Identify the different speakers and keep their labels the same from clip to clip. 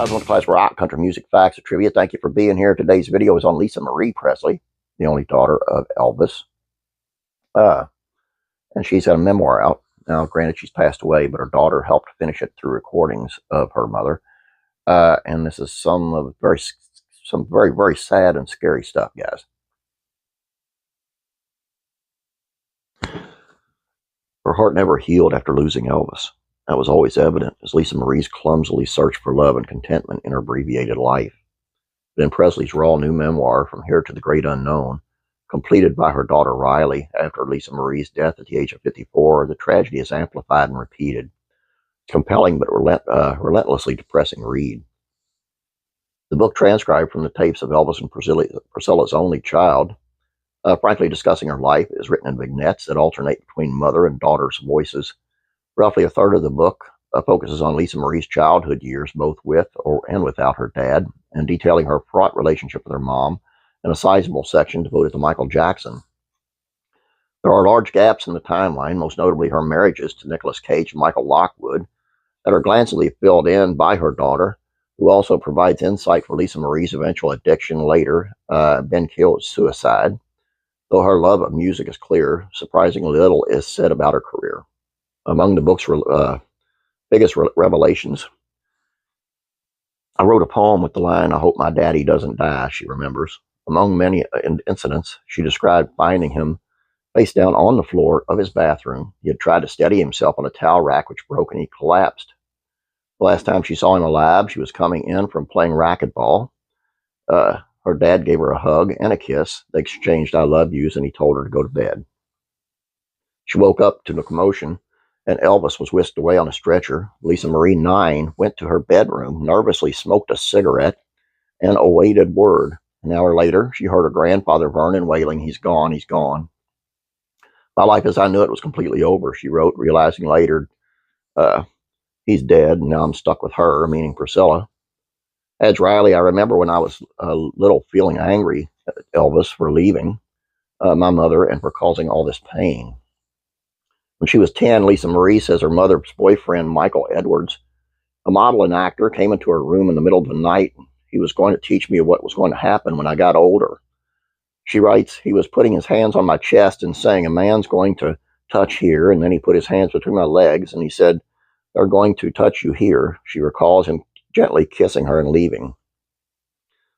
Speaker 1: guys, welcome to Class Rock Country Music Facts and Trivia. Thank you for being here. Today's video is on Lisa Marie Presley, the only daughter of Elvis. And she's got a memoir out. Now, granted, she's passed away, but her daughter helped finish it through recordings of her mother. And this is some very, very sad and scary stuff, guys. Her heart never healed after losing Elvis. That was always evident as Lisa Marie's clumsily searched for love and contentment in her abbreviated life. But in Presley's raw new memoir, From Here to the Great Unknown, completed by her daughter Riley after Lisa Marie's death at the age of 54, the tragedy is amplified and repeated. Compelling but relentlessly depressing read. The book, transcribed from the tapes of Elvis and Priscilla's only child, frankly discussing her life, is written in vignettes that alternate between mother and daughter's voices. Roughly a third of the book focuses on Lisa Marie's childhood years, both with and without her dad, and detailing her fraught relationship with her mom, and a sizable section devoted to Michael Jackson. There are large gaps in the timeline, most notably her marriages to Nicolas Cage and Michael Lockwood, that are glancingly filled in by her daughter, who also provides insight for Lisa Marie's eventual addiction later, Ben Kill's suicide. Though her love of music is clear, surprisingly little is said about her career. Among the book's biggest revelations, I wrote a poem with the line, "I hope my daddy doesn't die," she remembers. Among many incidents, she described finding him face down on the floor of his bathroom. He had tried to steady himself on a towel rack, which broke, and he collapsed. The last time she saw him alive, she was coming in from playing racquetball. Her dad gave her a hug and a kiss. They exchanged "I love yous," and he told her to go to bed. She woke up to the commotion, and Elvis was whisked away on a stretcher. Lisa Marie, 9, went to her bedroom, nervously smoked a cigarette, and awaited word. An hour later, she heard her grandfather Vernon wailing, "He's gone, he's gone." "My life as I knew it was completely over," she wrote, realizing later, "He's dead, and now I'm stuck with her," meaning Priscilla. Adds Riley, "I remember when I was a little feeling angry at Elvis for leaving my mother and for causing all this pain." When she was 10, Lisa Marie says her mother's boyfriend, Michael Edwards, a model and actor, came into her room in the middle of the night. He was going to teach me what was going to happen when I got older. She writes, "He was putting his hands on my chest and saying, 'A man's going to touch here,' and then he put his hands between my legs and he said, 'They're going to touch you here.'" She recalls him gently kissing her and leaving.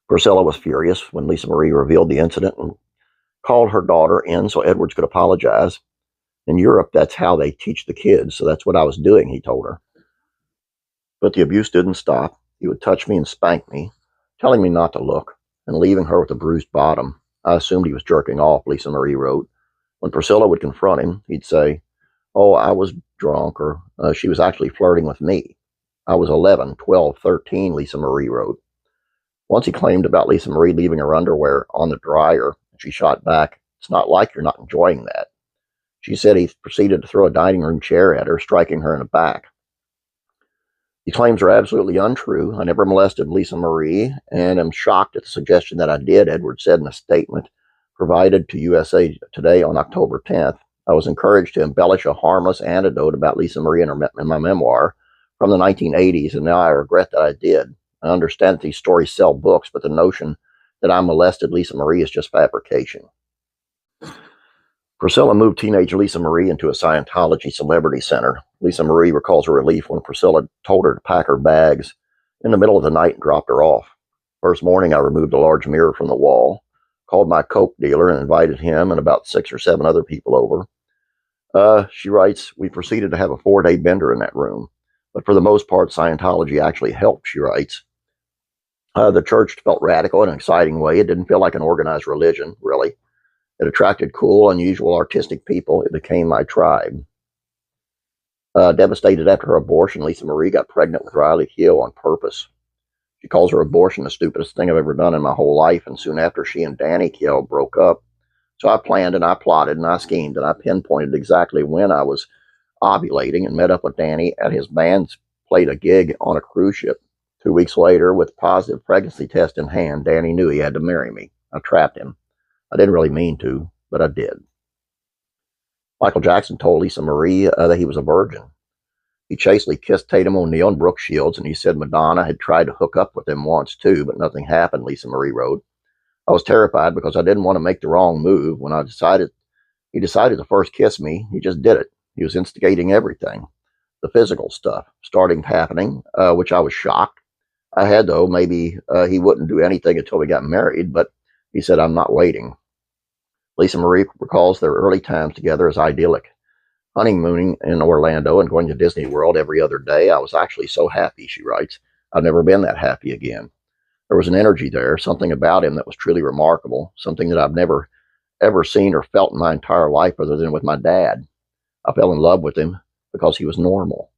Speaker 1: Priscilla was furious when Lisa Marie revealed the incident and called her daughter in so Edwards could apologize. "In Europe, that's how they teach the kids, so that's what I was doing," he told her. But the abuse didn't stop. He would touch me and spank me, telling me not to look, and leaving her with a bruised bottom. I assumed he was jerking off, Lisa Marie wrote. When Priscilla would confront him, he'd say, "Oh, I was drunk," or "She was actually flirting with me." "I was 11, 12, 13, Lisa Marie wrote. Once he claimed about Lisa Marie leaving her underwear on the dryer, and she shot back, "It's not like you're not enjoying that." She said he proceeded to throw a dining room chair at her, striking her in the back. The claims are absolutely untrue. "I never molested Lisa Marie, and am shocked at the suggestion that I did," Edwards said in a statement provided to USA Today on October 10th. "I was encouraged to embellish a harmless anecdote about Lisa Marie in my memoir from the 1980s, and now I regret that I did. I understand that these stories sell books, but the notion that I molested Lisa Marie is just fabrication." Priscilla moved teenage Lisa Marie into a Scientology celebrity center. Lisa Marie recalls her relief when Priscilla told her to pack her bags in the middle of the night and dropped her off. "First morning, I removed a large mirror from the wall, called my coke dealer and invited him and about 6 or 7 other people over." She writes, "We proceeded to have a 4-day bender in that room. But for the most part, Scientology actually helped," she writes. "The church felt radical in an exciting way. It didn't feel like an organized religion, really. It attracted cool, unusual, artistic people. It became my tribe." Devastated after her abortion, Lisa Marie got pregnant with Riley Keough on purpose. She calls her abortion the stupidest thing I've ever done in my whole life, and soon after, she and Danny Keough broke up. "So I planned and I plotted and I schemed and I pinpointed exactly when I was ovulating and met up with Danny at his band's played a gig on a cruise ship. 2 weeks later, with positive pregnancy test in hand, Danny knew he had to marry me. I trapped him. I didn't really mean to, but I did." Michael Jackson told Lisa Marie that he was a virgin. He chastely kissed Tatum O'Neal and Brooke Shields, and he said Madonna had tried to hook up with him once too, but nothing happened, Lisa Marie wrote. I was terrified because I didn't want to make the wrong move. When he decided to first kiss me, he just did it. He was instigating everything. The physical stuff starting happening, which I was shocked. I had, though, maybe he wouldn't do anything until we got married, but he said, I'm not waiting. Lisa Marie recalls their early times together as idyllic. Honeymooning in Orlando and going to Disney World every other day, I was actually so happy, she writes. I've never been that happy again. There was an energy there, something about him that was truly remarkable, something that I've never ever seen or felt in my entire life other than with my dad. I fell in love with him because he was normal.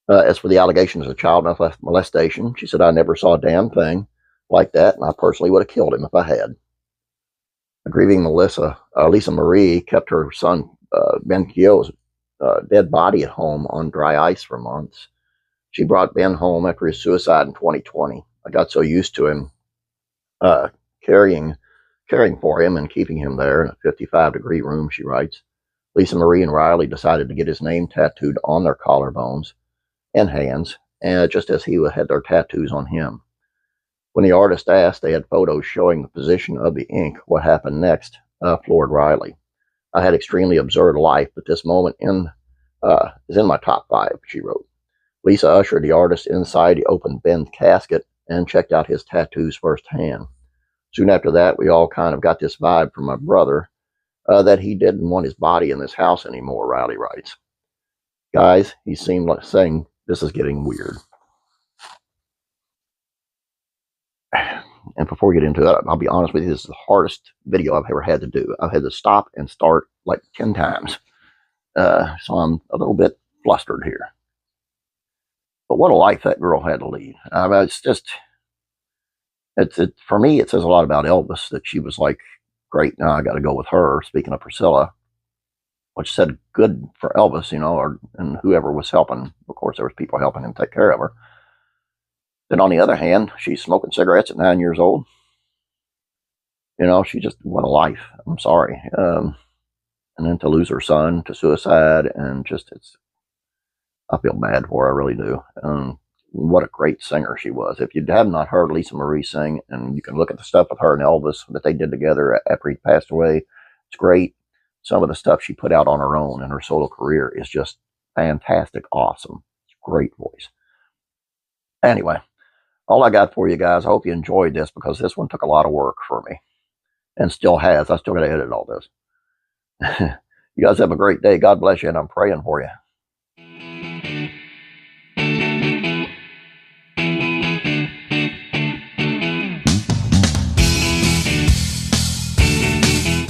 Speaker 1: As for the allegations of child molestation, she said, I never saw a damn thing like that, and I personally would have killed him if I had. A grieving Lisa Marie kept her son Ben Keogh's dead body at home on dry ice for months. She brought Ben home after his suicide in 2020. I got so used to him caring for him and keeping him there in a 55-degree room, she writes. Lisa Marie and Riley decided to get his name tattooed on their collarbones and hands, and just as he had their tattoos on him. When the artist asked, they had photos showing the position of the ink. What happened next floored Riley. I had extremely absurd life, but this moment is in my top 5, she wrote. Lisa ushered the artist inside. He opened Ben's casket and checked out his tattoos firsthand. Soon after that, we all kind of got this vibe from my brother that he didn't want his body in this house anymore, Riley writes. Guys, he seemed like saying, this is getting weird. And before we get into it, I'll be honest with you, this is the hardest video I've ever had to do. I've had to stop and start like 10 times. So I'm a little bit flustered here. But what a life that girl had to lead. It's just, for me, it says a lot about Elvis that she was like, great, now I got to go with her. Speaking of Priscilla, which said good for Elvis, and whoever was helping. Of course, there was people helping him take care of her. Then on the other hand, she's smoking cigarettes at 9 years old. She just, what a life. I'm sorry. And then to lose her son to suicide, and I feel bad for her, I really do. What a great singer she was. If you have not heard Lisa Marie sing, and you can look at the stuff with her and Elvis that they did together after he passed away, it's great. Some of the stuff she put out on her own in her solo career is just fantastic, awesome. Great voice. Anyway, all I got for you guys, I hope you enjoyed this, because this one took a lot of work for me, and still has. I still got to edit all this. You guys have a great day. God bless you, and I'm praying for you.